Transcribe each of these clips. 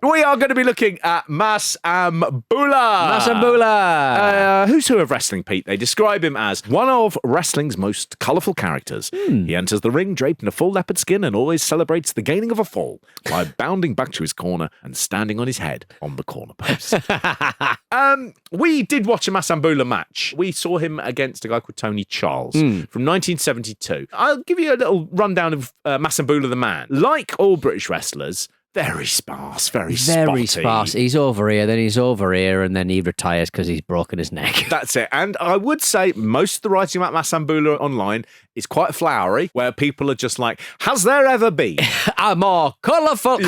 We are going to be looking at Masambula. Who's who of wrestling, Pete? They describe him as one of wrestling's most colourful characters. He enters the ring draped in a full leopard skin and always celebrates the gaining of a fall by bounding back to his corner and standing on his head on the corner post. We did watch a Masambula match. We saw him against a guy called Tony Charles from 1972. I'll give you a little rundown of Masambula the man. Like all British wrestlers, very sparse, very spotty. Sparse. He's over here, then he's over here, and then he retires because he's broken his neck. That's it. And I would say most of the writing about Masambula online is quite flowery, where people are just like, has there ever been a more colourful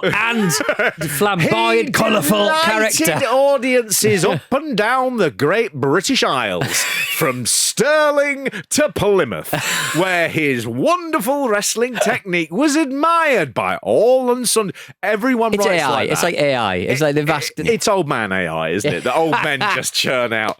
and flamboyant, colourful character? Audiences up and down the great British Isles, from Stirling to Plymouth, where his wonderful wrestling technique was admired by all and sundry. Everyone it's writes AI. like that. It's like AI. It's like the vast... It's old man AI, isn't it? The old men just churn out.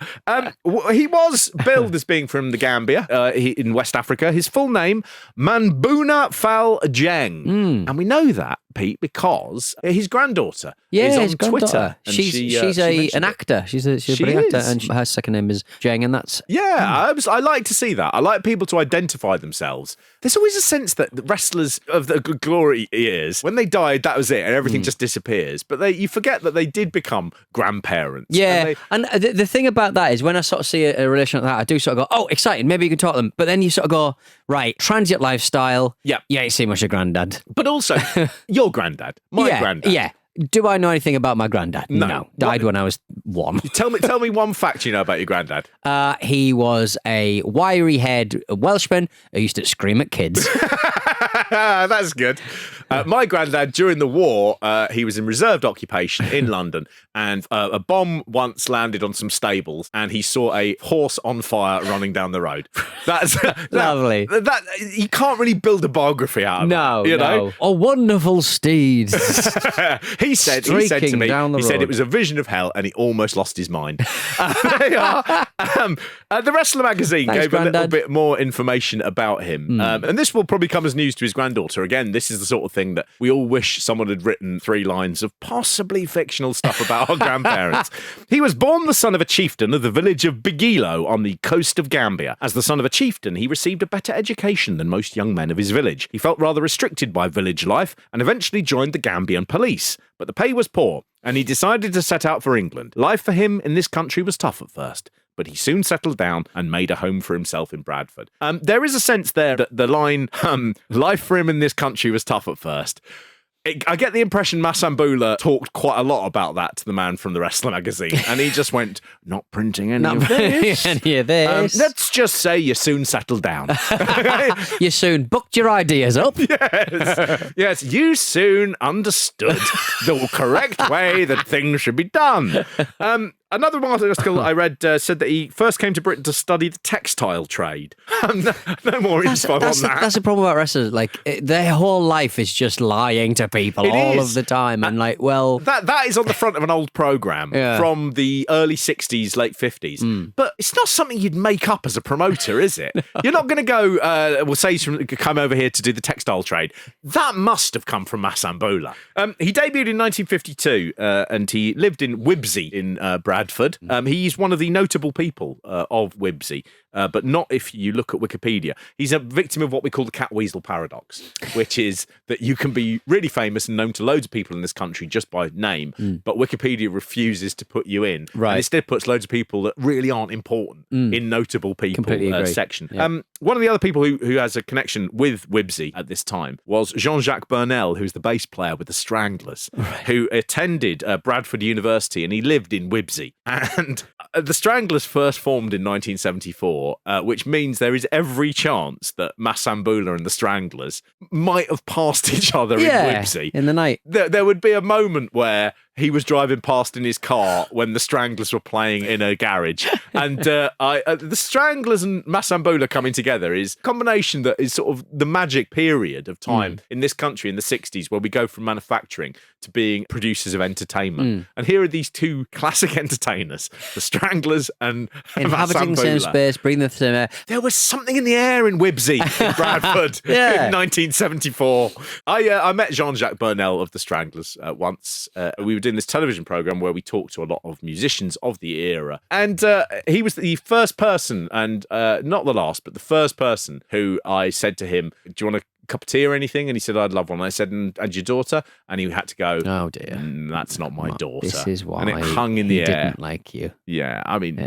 He was billed as being from the Gambia in West Africa. His full name, Manbuna Fal Jeng. And we know that, Pete, because his granddaughter is on Twitter. And she's an actor. She's a brilliant actor, and her second name is Jeng, and that's... Yeah, I like to see that. I like people to identify themselves. There's always a sense that the wrestlers of the glory years, when they died, that was it, and everything just disappears. But you forget that they did become grandparents. Yeah, and the thing about that is when I sort of see a relation like that, I do sort of go, oh, exciting, maybe you can talk to them. But then you sort of go, right, transient lifestyle. Yeah. You ain't seen much of granddad. But also, your granddad, my granddad. Yeah. Do I know anything about my granddad? No. Died when I was 1. Tell me one fact you know about your granddad. He was a wiry-haired Welshman who used to scream at kids. That's good. My granddad, during the war, he was in reserved occupation in London, and a bomb once landed on some stables, and he saw a horse on fire running down the road. That's lovely. That you can't really build a biography out of no, that, you know? A wonderful steed. He said to me, he said it was a vision of hell, and he almost lost his mind. They are. The Wrestler magazine gave a little bit more information about him, and this will probably come as news to his granddaughter. Again, this is the sort of thing that we all wish someone had written 3 lines of possibly fictional stuff about our grandparents. He was born the son of a chieftain of the village of Bigilo on the coast of Gambia. As the son of a chieftain, he received a better education than most young men of his village. He felt rather restricted by village life and eventually joined the Gambian police. But the pay was poor, and he decided to set out for England. Life for him in this country was tough at first, but he soon settled down and made a home for himself in Bradford. There is a sense there that the line, life for him in this country was tough at first. I get the impression Masambula talked quite a lot about that to the man from the Wrestler magazine, and he just went, not printing any of this. Let's just say you soon settled down. You soon booked your ideas up. Yes, you soon understood the correct way that things should be done. Another article I read said that he first came to Britain to study the textile trade. No more info on that. That's the problem about wrestlers. Like, their whole life is just lying to people of the time. And like, well... That is on the front of an old programme from the early 60s, late 50s. But it's not something you'd make up as a promoter, is it? You're not going to go, we'll say, come over here to do the textile trade. That must have come from Masambula. He debuted in 1952 and he lived in Wibsey in Bradford. He's one of the notable people of Wibsey, but not if you look at Wikipedia. He's a victim of what we call the cat weasel paradox, which is that you can be really famous and known to loads of people in this country just by name, but Wikipedia refuses to put you in. Right. And instead puts loads of people that really aren't important in notable people section. Yeah. One of the other people who has a connection with Wibsey at this time was Jean-Jacques Burnell, who's the bass player with the Stranglers, who attended Bradford University, and he lived in Wibsey. And the Stranglers first formed in 1974, which means there is every chance that Masambula and the Stranglers might have passed each other in Wibsey. In the night. There would be a moment where he was driving past in his car when the Stranglers were playing in a garage. And the Stranglers and Masambula coming together is a combination that is sort of the magic period of time in this country in the 60s, where we go from manufacturing to being producers of entertainment. And here are these two classic entertainers, the Stranglers and inhabiting the same space, breathing the same air. There was something in the air in Wibsey, in Bradford, in 1974. I met Jean-Jacques Burnel of the Stranglers once. We were doing this television programme where we talked to a lot of musicians of the era. And he was the first person, and not the last, but the first person who I said to him, do you want a cup of tea or anything? And he said, I'd love one. And I said, and your daughter? And he had to go, oh dear, that's not my daughter. This is why. And it hung in the air. Didn't like you. Yeah, I mean,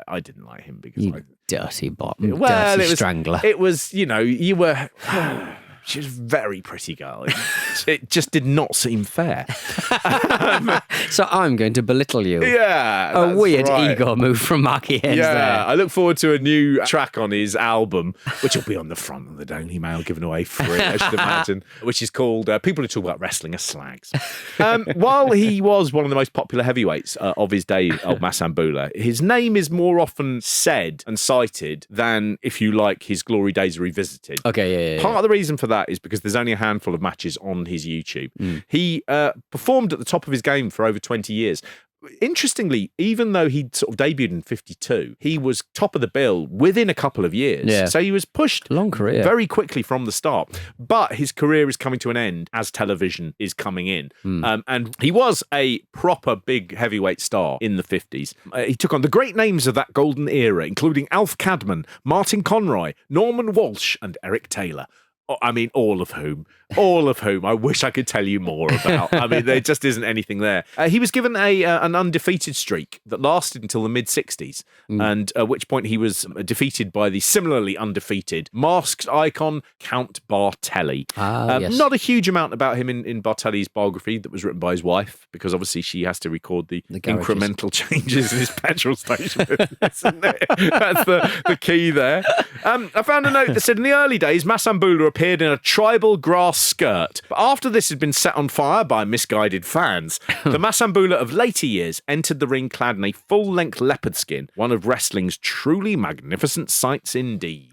I didn't like him because dirty bottom, dirty strangler. It was, you were... She was a very pretty girl. It just did not seem fair. So I'm going to belittle you. Yeah. A weird ego move from Marky Haynes there. I look forward to a new track on his album, which will be on the front of the Daily Mail, given away free, I should imagine, which is called People Who Talk About Wrestling Are Slags. While he was one of the most popular heavyweights of his day, of Masambula, his name is more often said and cited than, if you like, his glory days revisited. Okay, Part of the reason for that is because there's only a handful of matches on his YouTube. He performed at the top of his game for over 20 years. Interestingly, even though he'd sort of debuted in 52, he was top of the bill within a couple of years. Yeah. So he was pushed long career very quickly from the start. But his career is coming to an end as television is coming in. And he was a proper big heavyweight star in the 50s. He took on the great names of that golden era, including Alf Cadman, Martin Conroy, Norman Walsh, and Eric Taylor. I mean, all of whom I wish I could tell you more about. I mean, there just isn't anything there. He was given an undefeated streak that lasted until the mid-60s, and at which point he was defeated by the similarly undefeated masked icon, Count Bartelli. Yes. Not a huge amount about him in Bartelli's biography that was written by his wife, because obviously she has to record the incremental changes in his petrol station business, isn't it? That's the key there. I found a note that said, in the early days, Masambula appeared in a tribal grass skirt. But after this had been set on fire by misguided fans, the Masambula of later years entered the ring clad in a full-length leopard skin, one of wrestling's truly magnificent sights indeed.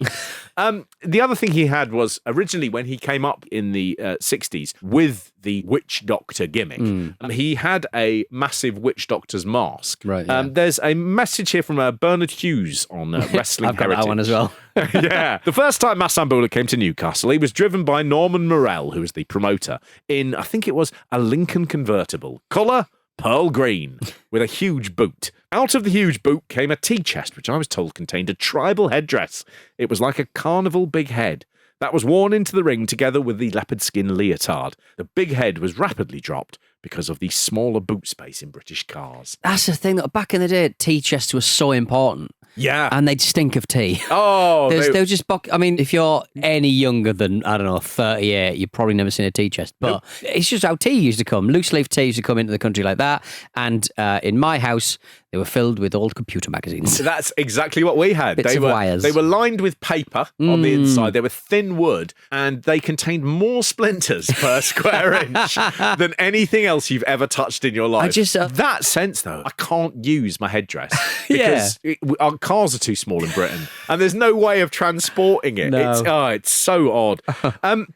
The other thing he had was, originally when he came up in the 60s with the witch doctor gimmick, he had a massive witch doctor's mask. Right, yeah. There's a message here from Bernard Hughes on Wrestling I've got Heritage. that one as well. Yeah. The first time Masambula came to Newcastle, he was driven by Norman Morell, who was the promoter, in, I think it was a Lincoln convertible. Colour, pearl green, with a huge boot. Out of the huge boot came a tea chest, which I was told contained a tribal headdress. It was like a carnival big head. That was worn into the ring together with the leopard skin leotard. The big head was rapidly dropped because of the smaller boot space in British cars. That's the thing, that back in the day, tea chests were so important. Yeah. And they'd stink of tea. Oh, they were just... I mean, if you're any younger than, I don't know, 38, you've probably never seen a tea chest. But it's just how tea used to come. Loose leaf tea used to come into the country like that. And in my house, they were filled with old computer magazines. That's exactly what we had. Bits of wires. They were lined with paper on the inside. They were thin wood, and they contained more splinters per square inch than anything else you've ever touched in your life. That sense, though, I can't use my headdress because our cars are too small in Britain, and there's no way of transporting it. No. It's so odd.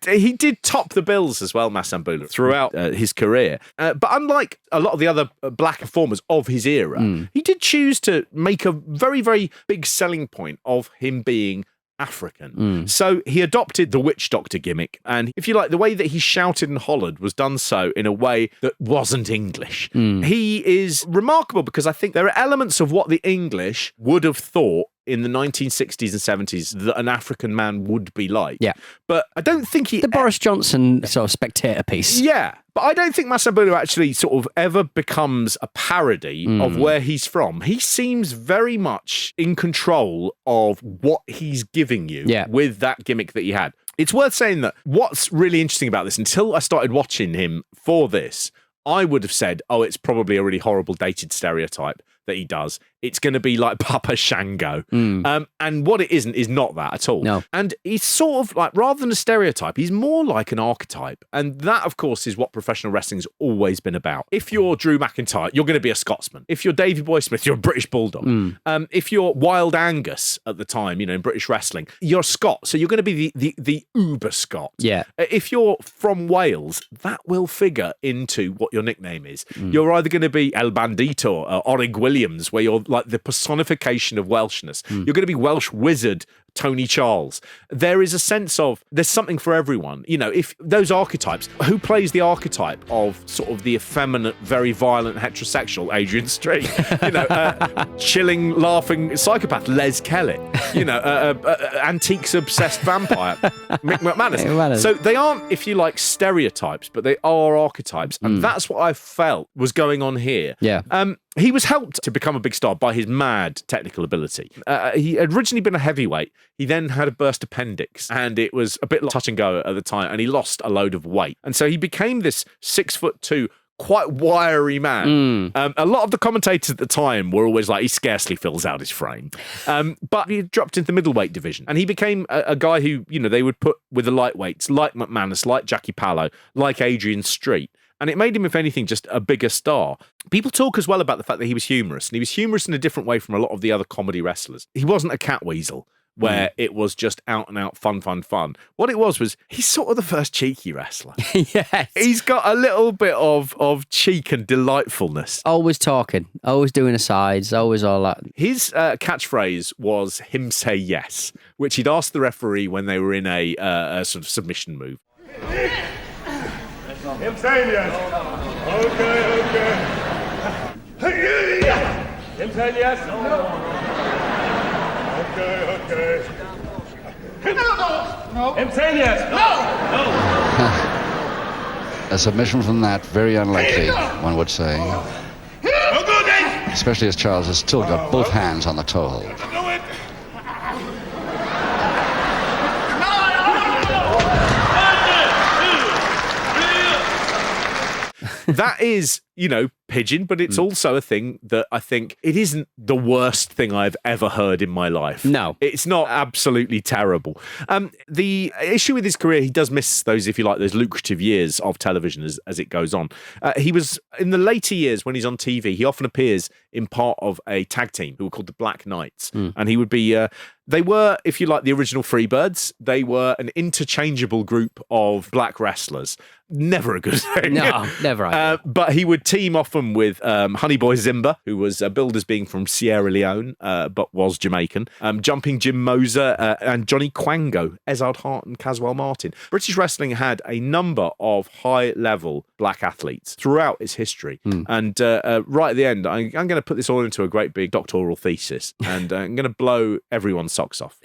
He did top the bills as well, Masambula, throughout his career. But unlike a lot of the other black performers of his era, he did choose to make a very, very big selling point of him being African. So he adopted the witch doctor gimmick, and if you like, the way that he shouted and hollered was done so in a way that wasn't English. He is remarkable because I think there are elements of what the English would have thought in the 1960s and 70s that an African man would be like. Yeah. But I don't think he... The Boris Johnson sort of spectator piece. Yeah. But I don't think Masambula actually sort of ever becomes a parody of where he's from. He seems very much in control of what he's giving you with that gimmick that he had. It's worth saying that what's really interesting about this, until I started watching him for this, I would have said, oh, it's probably a really horrible dated stereotype that he does, it's going to be like Papa Shango. And what it isn't is not that at all. No. And he's sort of like, rather than a stereotype, he's more like an archetype. And that, of course, is what professional wrestling's always been about. If you're Drew McIntyre, you're going to be a Scotsman. If you're Davey Boy Smith, you're a British Bulldog. If you're Wild Angus at the time, in British wrestling, you're a Scot. So you're going to be the uber Scot. Yeah. If you're from Wales, that will figure into what your nickname is. You're either going to be El Bandito or Orig Williams, where you're like the personification of Welshness. You're going to be Welsh Wizard Tony Charles. There is a sense of there's something for everyone. If those archetypes, who plays the archetype of sort of the effeminate, very violent heterosexual Adrian Street? Chilling, laughing psychopath Les Kelly. Antiques obsessed vampire Mick McMahon. So they aren't, if you like, stereotypes, but they are archetypes, and that's what I felt was going on here. Yeah. He was helped to become a big star by his mad technical ability. He had originally been a heavyweight. He then had a burst appendix, and it was a bit touch and go at the time, and he lost a load of weight. And so he became this 6'2", quite wiry man. A lot of the commentators at the time were always like, he scarcely fills out his frame. But he dropped into the middleweight division, and he became a guy who, they would put with the lightweights, like McManus, like Jackie Pallo, like Adrian Street. And it made him, if anything, just a bigger star. People talk as well about the fact that he was humorous, and he was humorous in a different way from a lot of the other comedy wrestlers. He wasn't a cat weasel, where it was just out and out fun. What it was he's sort of the first cheeky wrestler. Yes. He's got a little bit of cheek and delightfulness. Always talking, always doing asides, always all that. His catchphrase was him say yes, which he'd asked the referee when they were in a sort of submission move. Him saying yes. Okay. Him saying yes. Okay. No. Him saying yes. No. A submission from that, very unlikely, one would say. Especially as Charles has still got both hands on the toe hold. That is, pigeon, but it's also a thing that I think it isn't the worst thing I've ever heard in my life. No. It's not absolutely terrible. The issue with his career, he does miss those, if you like, those lucrative years of television as it goes on. He was, in the later years when he's on TV, he often appears in part of a tag team who were called the Black Knights. And he would be... they were, if you like, the original Freebirds. They were an interchangeable group of black wrestlers. Never a good thing. No, never. But he would team often with Honey Boy Zimba, who was billed as being from Sierra Leone, but was Jamaican, Jumping Jim Moser, and Johnny Quango, Ezard Hart and Caswell Martin. British wrestling had a number of high-level black athletes throughout its history. And right at the end, I'm going to put this all into a great big doctoral thesis, and I'm going to blow everyone's socks off.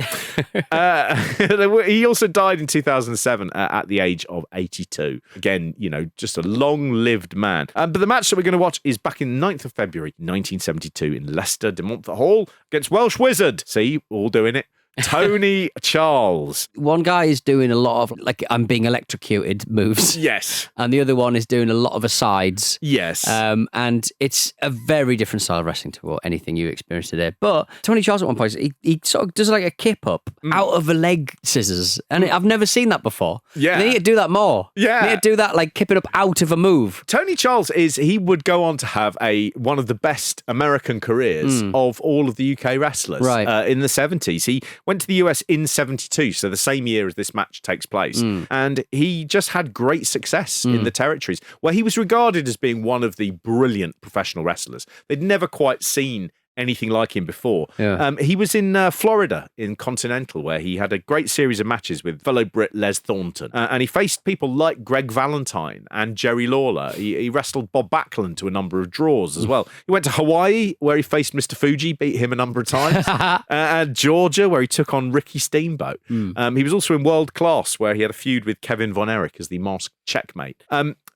He also died in 2007 at the age of 82. Again, just a long-lived man. But the match that we're going to watch is back in 9th of February 1972 in Leicester de Montfort Hall against Welsh Wizard. See, all doing it. Tony Charles. One guy is doing a lot of, like, I'm being electrocuted moves. Yes. And the other one is doing a lot of asides. Yes. And it's a very different style of wrestling to what anything you experienced today. But Tony Charles at one point, he sort of does like a kip up out of a leg scissors. And I've never seen that before. Yeah. They need to do that more. Yeah. They need to do that, like kip it up out of a move. Tony Charles he would go on to have one of the best American careers of all of the UK wrestlers in the 70s. He went to the US in 72, so the same year as this match takes place. And he just had great success in the territories, where he was regarded as being one of the brilliant professional wrestlers. They'd never quite seen anything like him before. Yeah. He was in Florida, in Continental, where he had a great series of matches with fellow Brit Les Thornton. And he faced people like Greg Valentine and Jerry Lawler. He wrestled Bob Backlund to a number of draws as well. He went to Hawaii, where he faced Mr. Fuji, beat him a number of times. And Georgia, where he took on Ricky Steamboat. He was also in World Class, where he had a feud with Kevin Von Erich as the masked checkmate.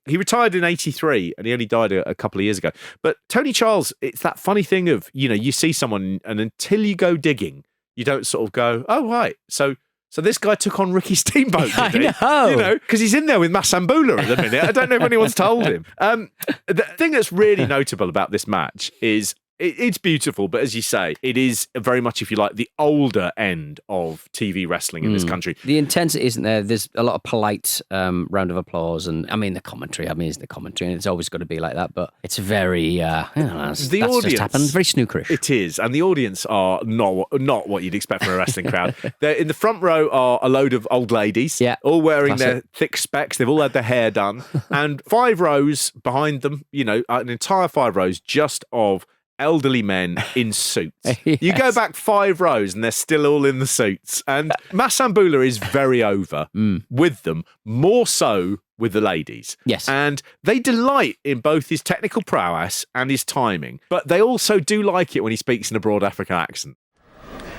He retired in 83 and he only died a couple of years ago. But Tony Charles, it's that funny thing of, you see someone and until you go digging, you don't sort of go, oh, right. So this guy took on Ricky Steamboat, did he? I know. Because he's in there with Masambula at the minute. I don't know if anyone's told him. The thing that's really notable about this match is It's beautiful, but as you say, it is very much, if you like, the older end of TV wrestling in this country. The intensity isn't there. There's a lot of polite round of applause, and the commentary. It's the commentary, and it's always got to be like that. But it's very that's audience just happened. Very snookerish. It is, and the audience are not what you'd expect from a wrestling crowd. They're in the front row are a load of old ladies, all wearing their thick specs. They've all had their hair done, and 5 rows behind them. An entire 5 rows just of elderly men in suits. Yes. You go back 5 rows and they're still all in the suits. And Masambula is very over with them, more so with the ladies. Yes. And they delight in both his technical prowess and his timing, but they also do like it when he speaks in a broad African accent.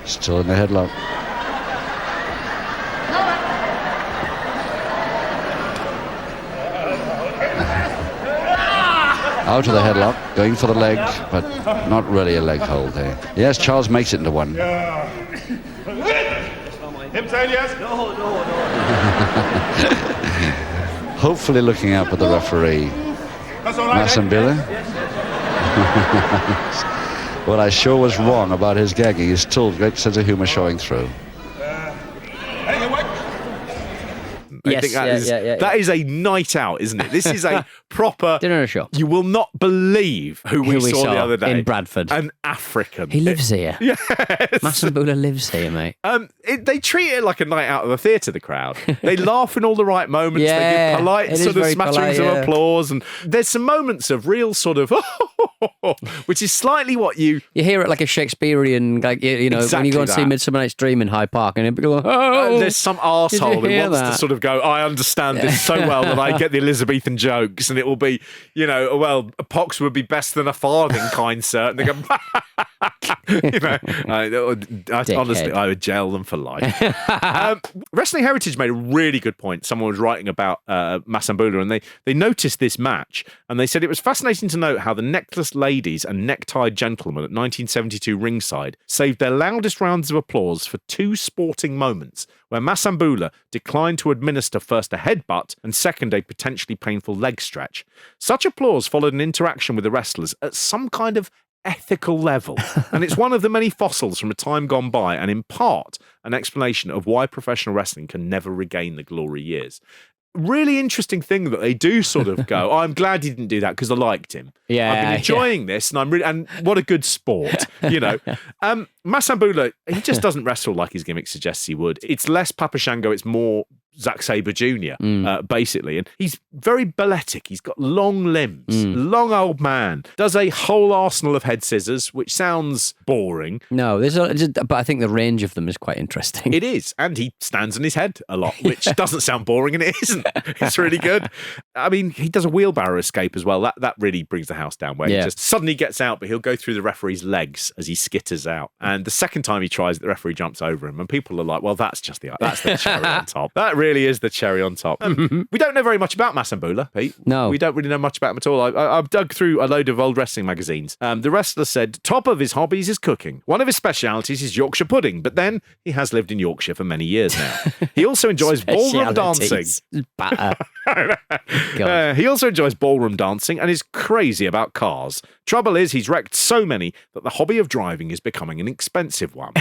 Still in the headlock. Out of the headlock, going for the leg, but not really a leg hold there. Yes, Charles makes it into one. Him saying yes? Hopefully looking up at the referee. That's all right. Masambula. What I sure was wrong about his gagging is still great sense of humour showing through. Yes, that is a night out, isn't it? This is a proper dinner and a show. You will not believe who we saw the other day in Bradford. An African. He lives here. Yes. Masambula lives here, mate. They treat it like a night out of the theatre, the crowd. They laugh in all the right moments. Yeah, they give polite sort of smatterings of polite, applause. And there's some moments of real sort of, which is slightly what you hear it like a Shakespearean, like, exactly when you go and see Midsummer Night's Dream in Hyde Park, and people go, there's some arsehole who wants to sort of go, I understand this so well that I get the Elizabethan jokes, and it will be, well, a pox would be best than a farthing, kind sir. And they go, honestly, I would jail them for life. Wrestling Heritage made a really good point. Someone was writing about Masambula, and they noticed this match, and they said it was fascinating to note how the neckless ladies and necktied gentlemen at 1972 ringside saved their loudest rounds of applause for 2 sporting moments where Masambula declined to administer first a headbutt and second a potentially painful leg stretch. Such applause followed an interaction with the wrestlers at some kind of ethical level, and it's one of the many fossils from a time gone by, and in part an explanation of why professional wrestling can never regain the glory years. Really interesting thing that they do sort of go, I'm glad he didn't do that because I liked him. Yeah, I've been enjoying this, and what a good sport, Masambula, he just doesn't wrestle like his gimmick suggests he would. It's less Papa Shango, it's more Zack Sabre Jr., basically. And he's very balletic. He's got long limbs, long old man. Does a whole arsenal of head scissors, which sounds boring. No, but I think the range of them is quite interesting. It is. And he stands on his head a lot, which doesn't sound boring, and it isn't. It's really good. I mean, he does a wheelbarrow escape as well. That really brings the house down, where he just suddenly gets out, but he'll go through the referee's legs as he skitters out. And the second time he tries it, the referee jumps over him, and people are like, well, that's the cherry on top. That really is the cherry on top. We don't know very much about Masambula, Pete. No. We don't really know much about him at all. I've dug through a load of old wrestling magazines. The wrestler said top of his hobbies is cooking. One of his specialities is Yorkshire pudding, but then he has lived in Yorkshire for many years now. He also enjoys ballroom dancing. He also enjoys ballroom dancing and is crazy about cars. Trouble is, he's wrecked so many that the hobby of driving is becoming an expensive one.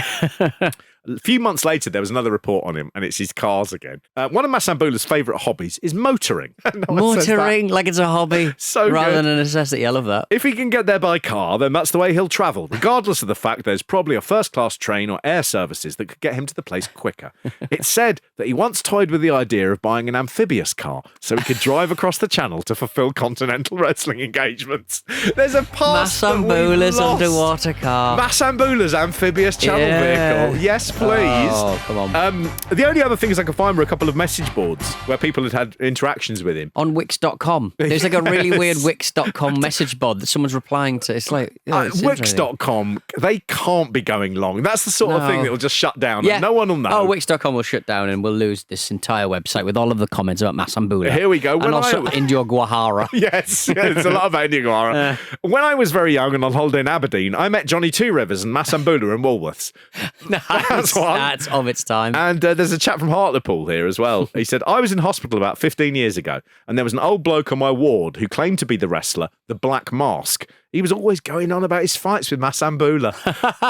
A few months later, there was another report on him, and it's his cars again. One of Masambula's favourite hobbies is motoring. Motoring, like it's a hobby, so rather good. than a necessity. I love that. If he can get there by car, then that's the way he'll travel, regardless of the fact there's probably a first-class train or air services that could get him to the place quicker. It's said that he once toyed with the idea of buying an amphibious car so he could drive across the channel to fulfil continental wrestling engagements. There's a past Masambula's underwater car. Masambula's amphibious channel vehicle. Yes, please. Oh, come on. The only other things I could find were a couple of message boards where people had interactions with him. On Wix.com. There's like a really weird Wix.com message board that someone's replying to. It's like... Wix.com, they can't be going long. That's the sort of thing that will just shut down. Yeah. No one will know. Oh, Wix.com will shut down and we'll lose this entire website with all of the comments about Masambula. Here we go. And also India Guahara. Yes, there's a lot about India Guahara. When I was very young and on holiday in Aberdeen, I met Johnny Two Rivers and Masambula in Woolworths. That's one. That's of its time. And there's a chap from Hartlepool here as well. He said, I was in hospital about 15 years ago, and there was an old bloke on my ward who claimed to be the wrestler, the Black Mask. he was always going on about his fights with Masambula.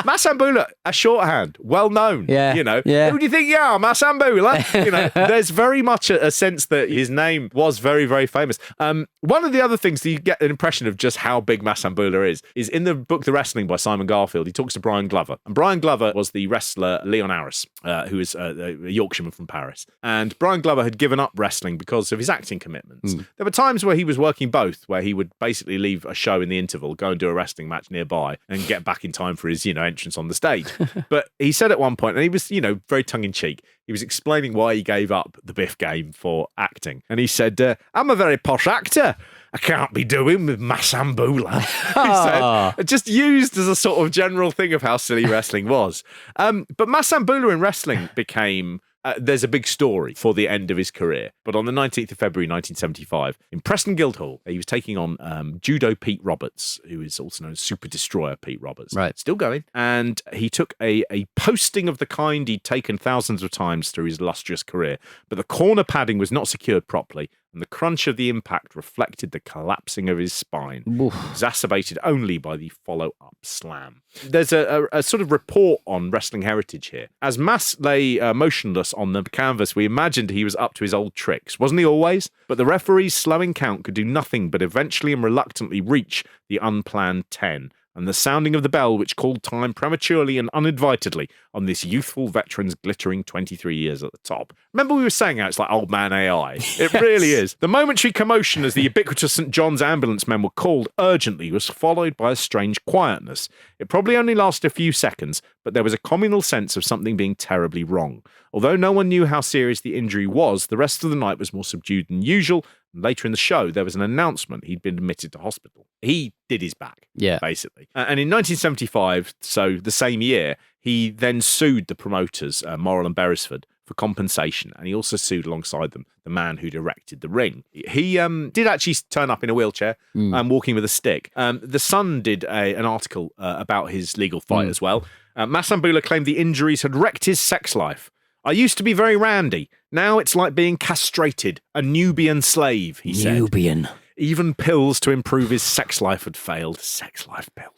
Masambula, a shorthand, well known. Yeah. You know, Yeah. who do you think you are, Masambula? You know, there's very much a sense that his name was very, very famous. One of the other things that you get an impression of just how big Masambula is in the book The Wrestling by Simon Garfield. He talks to Brian Glover. And Brian Glover was the wrestler Leon Aris, who is a Yorkshireman from Paris. And Brian Glover had given up wrestling because of his acting commitments. There were times where he was working both, where he would basically leave a show in the interval, go and do a wrestling match nearby, and get back in time for his, entrance on the stage. But he said at one point, and he was, very tongue-in-cheek, he was explaining why he gave up the Biff game for acting. And he said, I'm a very posh actor. I can't be doing with Masambula. He said, just used as a sort of general thing of how silly wrestling was. But Masambula in wrestling became... there's a big story for the end of his career. But on the 19th of February 1975, in Preston Guildhall, he was taking on Judo Pete Roberts, who is also known as Super Destroyer Pete Roberts. Right. Still going. And he took a posting of the kind he'd taken thousands of times through his illustrious career. But the corner padding was not secured properly, and the crunch of the impact reflected the collapsing of his spine, exacerbated only by the follow-up slam. There's a sort of report on wrestling heritage here. As Mas lay motionless on the canvas, we imagined he was up to his old tricks. Wasn't he always? But the referee's slowing count could do nothing but eventually and reluctantly reach the unplanned 10. And the sounding of the bell, which called time prematurely and uninvitedly on this youthful veteran's glittering 23 years at the top. Remember we were saying how it's like old man AI? It really is. The momentary commotion as the ubiquitous St. John's ambulance men were called urgently was followed by a strange quietness. It probably only lasted a few seconds, but there was a communal sense of something being terribly wrong. Although no one knew how serious the injury was, the rest of the night was more subdued than usual. Later in the show, there was an announcement he'd been admitted to hospital. He did his back, basically. And in 1975, so the same year, he then sued the promoters, Morrill and Beresford, for compensation. And he also sued alongside them the man who'd erected the ring. He did actually turn up in a wheelchair, walking with a stick. The Sun did an article about his legal fight as well. Masambula claimed the injuries had wrecked his sex life. I used to be very randy. Now it's like being castrated, a Nubian slave, he said. Nubian. Even pills to improve his sex life had failed. Sex life pills.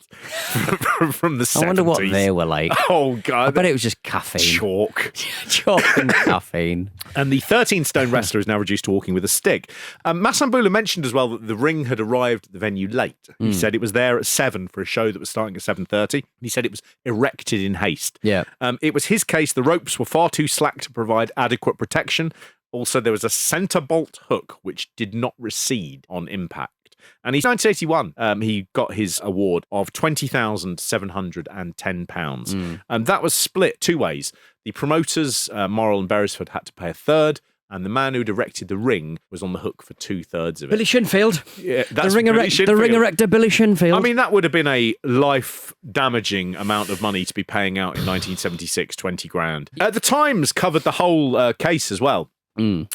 From the 70s. I wonder what they were like. Oh, God. I bet it was just caffeine. Chalk. Chalk and caffeine. And the 13-stone wrestler is now reduced to walking with a stick. Masambula mentioned as well that the ring had arrived at the venue late. He said it was there at 7 for a show that was starting at 7:30. He said it was erected in haste. Yeah. It was his case. The ropes were far too slack to provide adequate protection. Also, there was a centre bolt hook which did not recede on impact. And in 1981, he got his award of £20,710. And that was split two ways. The promoters, Morrill and Beresford, had to pay a third, and the man who'd erected the ring was on the hook for 2/3 of it. Billy Shinfield. Yeah, that's the ring erector, Billy Shinfield. I mean, that would have been a life-damaging amount of money to be paying out in 1976, 20 grand. The Times covered the whole case as well.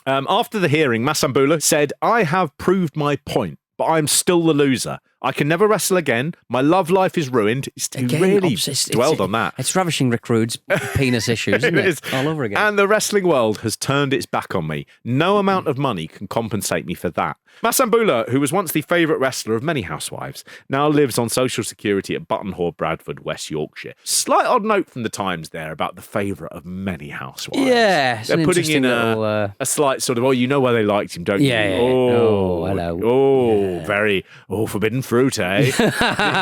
After the hearing, Masambula said, I have proved my point, but I'm still the loser. I can never wrestle again. My love life is ruined. He really dwelled on that. It's ravishing Rick Rude's penis issues, isn't it? Is. All over again. And the wrestling world has turned its back on me. No amount of money can compensate me for that. Masambula, who was once the favourite wrestler of many housewives, now lives on social security at Buttonhaugh, Bradford, West Yorkshire. Slight odd note from the Times there about the favourite of many housewives. Yeah. They're putting in a slight sort of, you know why they liked him, don't you? Yeah. Oh, hello. Oh, yeah. Very, forbidden fruit, eh?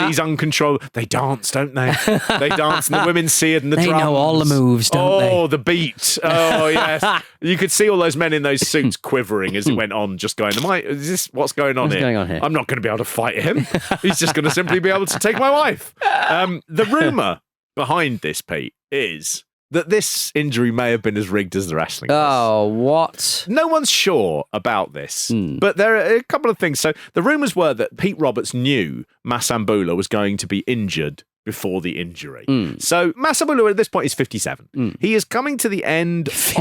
These uncontrolled, they dance, don't they? They dance and the women see it and the drums. They know all the moves, don't they? Oh, the beat. Oh, yes. You could see all those men in those suits quivering as it went on, just going, is this what's going on here? I'm not going to be able to fight him. He's just going to simply be able to take my wife. The rumour behind this, Pete, is that this injury may have been as rigged as the wrestling was. Oh, what? No one's sure about this, but there are a couple of things. So the rumours were that Pete Roberts knew Masambula was going to be injured before the injury. So Masambula at this point is 57. He is coming to the end of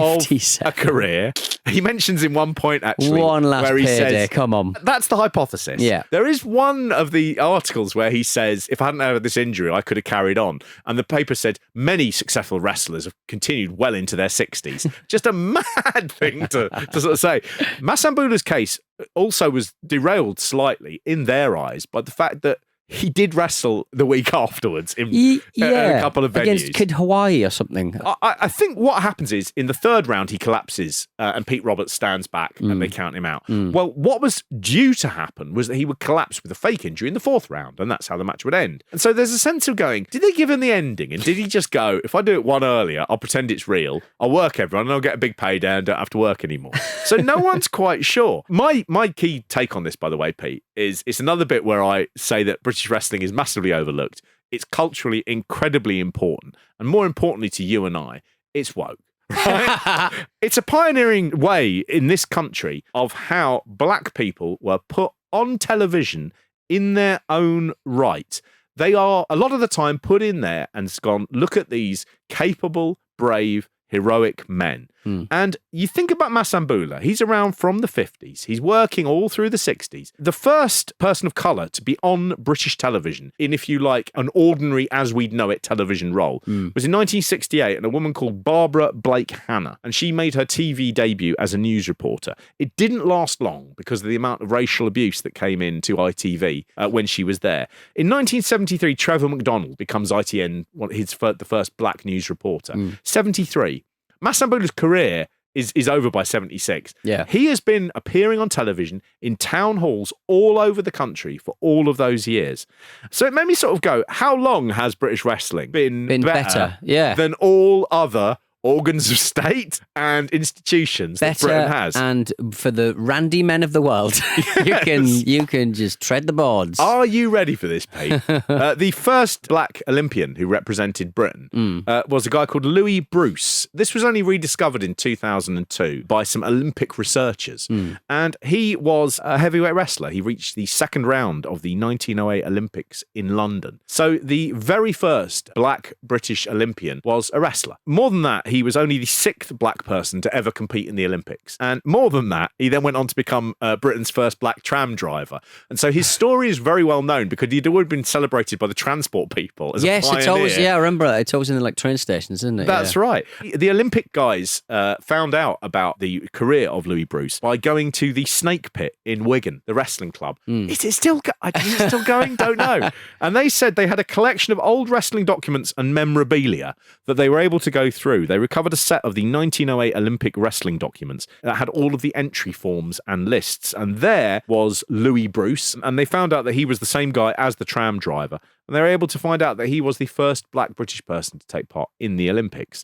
a career. He mentions in one point, actually, one last where he payday, says, come on. That's the hypothesis. Yeah. There is one of the articles where he says, if I hadn't had this injury, I could have carried on. And the paper said, many successful wrestlers have continued well into their 60s. Just a mad thing to sort of say. Masambula's case also was derailed slightly in their eyes by the fact that he did wrestle the week afterwards in a couple of venues. Against Kid Hawaii or something. I think what happens is, in the third round, he collapses and Pete Roberts stands back and they count him out. Well, what was due to happen was that he would collapse with a fake injury in the fourth round, and that's how the match would end. And so there's a sense of going, did they give him the ending? And did he just go, if I do it one earlier, I'll pretend it's real, I'll work everyone, and I'll get a big payday and don't have to work anymore. So no one's quite sure. My key take on this, by the way, Pete, is it's another bit where I say that British wrestling is massively overlooked. It's culturally incredibly important. And more importantly to you and I, it's woke. Right? It's a pioneering way in this country of how black people were put on television in their own right. They are, a lot of the time, put in there and gone, look at these capable, brave, heroic men. And you think about Masambula, he's around from the 50s. He's working all through the 60s. The first person of colour to be on British television in, if you like, an ordinary as we'd know it television role was in 1968, and a woman called Barbara Blake Hannah. And she made her TV debut as a news reporter. It didn't last long because of the amount of racial abuse that came into ITV when she was there. In 1973, Trevor McDonald becomes ITN, the first black news reporter. 73. Masambula's career is over by 76. Yeah. He has been appearing on television in town halls all over the country for all of those years. So it made me sort of go, how long has British wrestling been better than all other organs of state and institutions that Britain has? And for the randy men of the world, you can just tread the boards. Are you ready for this, Pete? The first black Olympian who represented Britain was a guy called Louis Bruce. This was only rediscovered in 2002 by some Olympic researchers. And he was a heavyweight wrestler. He reached the second round of the 1908 Olympics in London. So the very first black British Olympian was a wrestler. More than that, he was only the sixth black person to ever compete in the Olympics. And more than that, he then went on to become Britain's first black tram driver. And so his story is very well known because he'd already been celebrated by the transport people as a pioneer. It's always, I remember it. It's always in the train stations, isn't it? That's right. The Olympic guys found out about the career of Louis Bruce by going to the Snake Pit in Wigan, the wrestling club. Is it still going? Don't know. And they said they had a collection of old wrestling documents and memorabilia that they were able to go through. They recovered a set of the 1908 Olympic wrestling documents that had all of the entry forms and lists. And there was Louis Bruce. And they found out that he was the same guy as the tram driver. And they were able to find out that he was the first black British person to take part in the Olympics.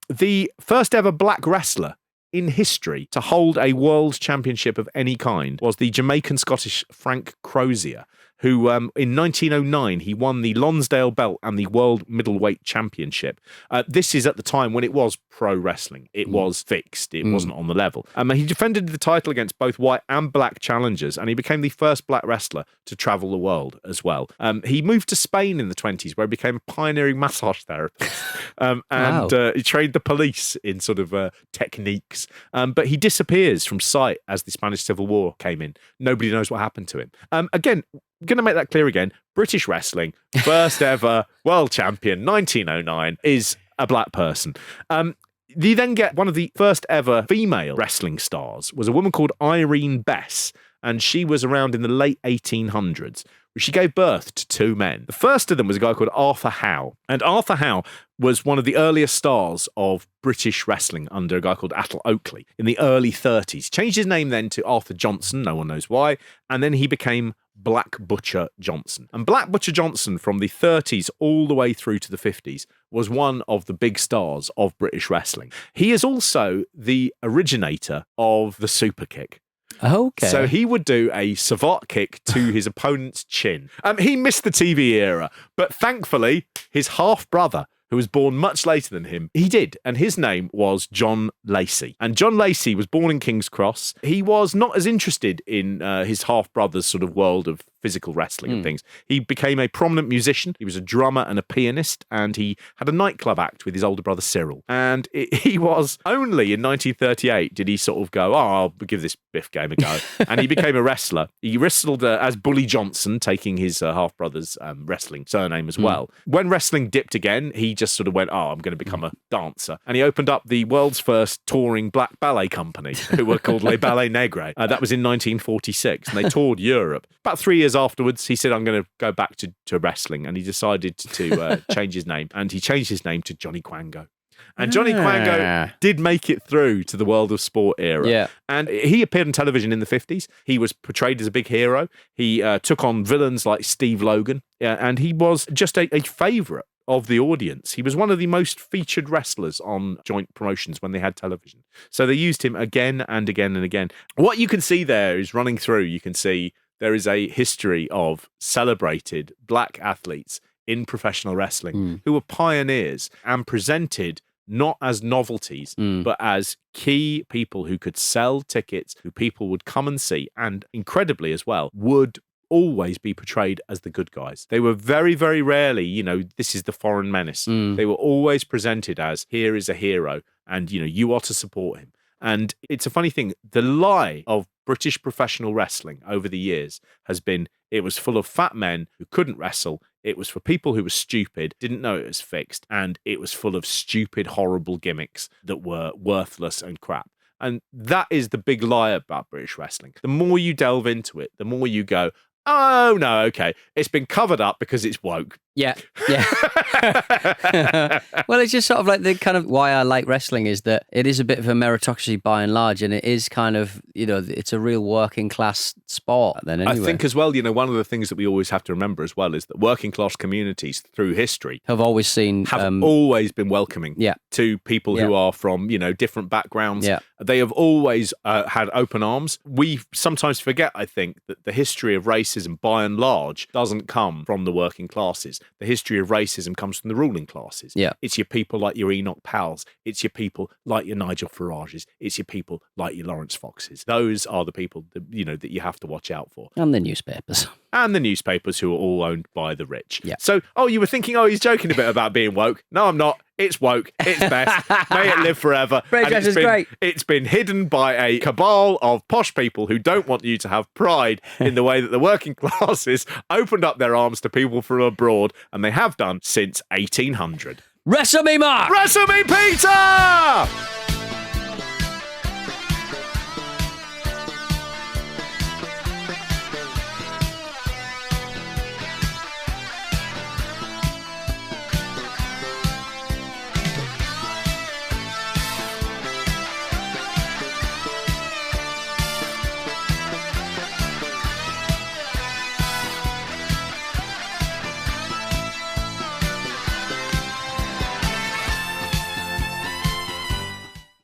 The first ever black wrestler in history to hold a world championship of any kind was the Jamaican-Scottish Frank Crozier, who in 1909, he won the Lonsdale belt and the World Middleweight Championship. This is at the time when it was pro wrestling. It was fixed. It wasn't on the level. He defended the title against both white and black challengers, and he became the first black wrestler to travel the world as well. He moved to Spain in the 20s, where he became a pioneering massage therapist. He trained the police in sort of techniques. But he disappears from sight as the Spanish Civil War came in. Nobody knows what happened to him. Again, I'm going to make that clear again. British wrestling, first ever world champion, 1909, is a black person. You then get one of the first ever female wrestling stars was a woman called Irene Bess, and she was around in the late 1800s. She gave birth to two men. The first of them was a guy called Arthur Howe. And Arthur Howe was one of the earliest stars of British wrestling under a guy called Attel Oakley in the early 30s. Changed his name then to Arthur Johnson, no one knows why. And then he became Black Butcher Johnson. And Black Butcher Johnson from the 30s all the way through to the 50s was one of the big stars of British wrestling. He is also the originator of the super kick. Okay. So he would do a savate kick to his opponent's chin. He missed the TV era, but thankfully his half-brother, who was born much later than him, he did, and his name was John Lacey. And John Lacey was born in King's Cross. He was not as interested in his half-brother's sort of world of physical wrestling and things. He became a prominent musician. He was a drummer and a pianist, and he had a nightclub act with his older brother Cyril. And he was only in 1938 did he sort of go, I'll give this Biff game a go. And he became a wrestler. He wrestled as Bully Johnson, taking his half-brother's wrestling surname as well. When wrestling dipped again, he just sort of went, I'm going to become a dancer. And he opened up the world's first touring black ballet company, who were called Les Ballets Negres. That was in 1946, and they toured Europe. About 3 years years afterwards, he said, I'm going to go back to wrestling. And he decided to change his name. And he changed his name to Johnny Quango. And Johnny Quango did make it through to the world of sport era. Yeah. And he appeared on television in the 50s. He was portrayed as a big hero. He took on villains like Steve Logan. And he was just a favourite of the audience. He was one of the most featured wrestlers on joint promotions when they had television. So they used him again and again and again. What you can see there is running through, you can see there is a history of celebrated black athletes in professional wrestling who were pioneers and presented not as novelties, but as key people who could sell tickets, who people would come and see, and incredibly as well, would always be portrayed as the good guys. They were very, very rarely, this is the foreign menace. They were always presented as, here is a hero, and, you are to support him. And it's a funny thing, the lie of British professional wrestling over the years has been, it was full of fat men who couldn't wrestle. It was for people who were stupid, didn't know it was fixed, and it was full of stupid, horrible gimmicks that were worthless and crap. And that is the big lie about British wrestling. The more you delve into it, the more you go, oh, no, okay, it's been covered up because it's woke. Yeah. Well, it's just sort of like the kind of why I like wrestling is that it is a bit of a meritocracy by and large, and it is kind of, it's a real working class sport then anyway. I think as well, one of the things that we always have to remember as well is that working class communities through history have always always been welcoming to people who are from, different backgrounds. Yeah. They have always had open arms. We sometimes forget, I think, that the history of racism by and large doesn't come from the working classes. The history of racism comes from the ruling classes. Yeah. It's your people like your Enoch Powells. It's your people like your Nigel Farages. It's your people like your Lawrence Foxes. Those are the people that, that you have to watch out for. And the newspapers. And the newspapers who are all owned by the rich. Yeah. So, you were thinking, he's joking a bit about being woke. No, I'm not. It's woke. It's best. May it live forever. It's great. It's been hidden by a cabal of posh people who don't want you to have pride in the way that the working classes opened up their arms to people from abroad, and they have done since 1800. Wrestle me, Mark! Wrestle me, Peter!